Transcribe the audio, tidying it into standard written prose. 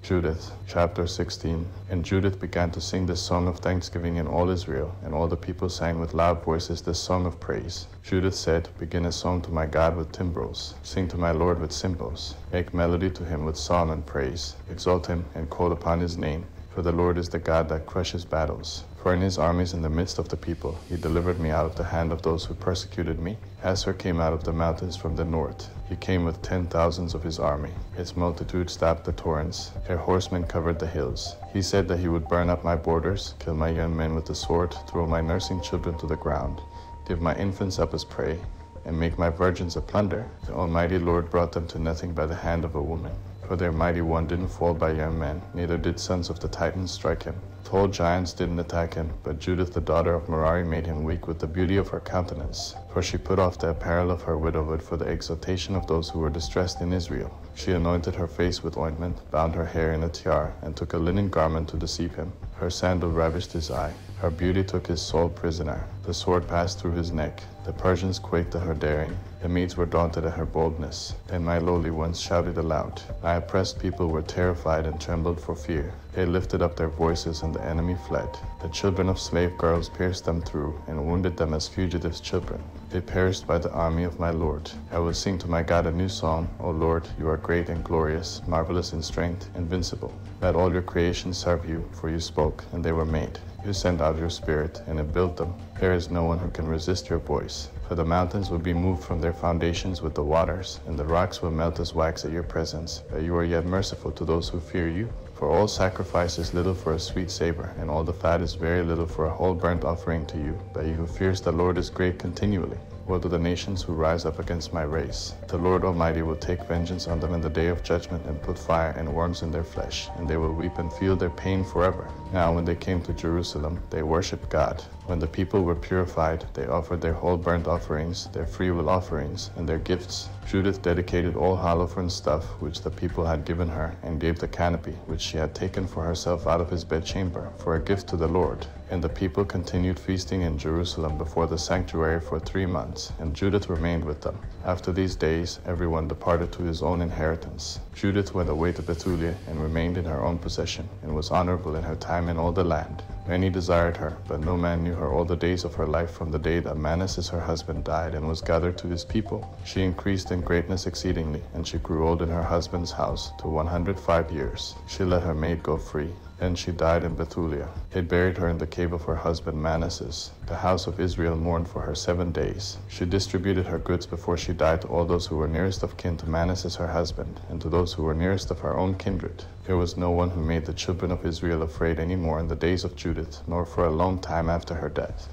Judith, chapter 16. And Judith began to sing this song of thanksgiving in all Israel, and all the people sang with loud voices this song of praise. Judith said, Begin a song to my God with timbrels, sing to my Lord with cymbals, make melody to him with psalm and praise, exalt him and call upon his name. For the Lord is the God that crushes battles. For in his armies in the midst of the people, he delivered me out of the hand of those who persecuted me. Asher came out of the mountains from the north. He came with 10,000s of his army. Its multitude stopped the torrents. Their horsemen covered the hills. He said that he would burn up my borders, kill my young men with the sword, throw my nursing children to the ground, give my infants up as prey, and make my virgins a plunder. The Almighty Lord brought them to nothing by the hand of a woman. For their mighty one didn't fall by young men, neither did sons of the Titans strike him. Tall giants didn't attack him, but Judith the daughter of Merari made him weak with the beauty of her countenance. For she put off the apparel of her widowhood for the exaltation of those who were distressed in Israel. She anointed her face with ointment, bound her hair in a tiara, and took a linen garment to deceive him. Her sandal ravished his eye. Her beauty took his soul prisoner. The sword passed through his neck. The Persians quaked at her daring. The Medes were daunted at her boldness. Then my lowly ones shouted aloud. My oppressed people were terrified and trembled for fear. They lifted up their voices and the enemy fled. The children of slave girls pierced them through and wounded them as fugitives' children. They perished by the army of my Lord. I will sing to my God a new song. O Lord, you are great and glorious, marvelous in strength, invincible. Let all your creation serve you, for you spoke, and they were made. You sent out your spirit, and it built them. There is no one who can resist your voice. For the mountains will be moved from their foundations with the waters, and the rocks will melt as wax at your presence. But you are yet merciful to those who fear you. For all sacrifice is little for a sweet savor, and all the fat is very little for a whole burnt offering to you. But he who fears the Lord is great continually. Woe to the nations who rise up against my race. The Lord Almighty will take vengeance on them in the day of judgment and put fire and worms in their flesh, and they will weep and feel their pain forever. Now when they came to Jerusalem, they worshipped God. When the people were purified, they offered their whole burnt offerings, their freewill offerings, and their gifts. Judith dedicated all holophane stuff which the people had given her, and gave the canopy which she had taken for herself out of his bedchamber for a gift to the Lord. And the people continued feasting in Jerusalem before the sanctuary for 3 months, and Judith remained with them. After these days, everyone departed to his own inheritance. Judith went away to Bethulia and remained in her own possession, and was honorable in her time in all the land. Many desired her, but no man knew her all the days of her life from the day that Manasseh her husband died and was gathered to his people. She increased in greatness exceedingly, and she grew old in her husband's house to 105 years. She let her maid go free. Then she died in Bethulia. They buried her in the cave of her husband Manasseh. The house of Israel mourned for her 7 days. She distributed her goods before she died to all those who were nearest of kin to Manasseh her husband, and to those who were nearest of her own kindred. There was no one who made the children of Israel afraid any more in the days of Judith, nor for a long time after her death.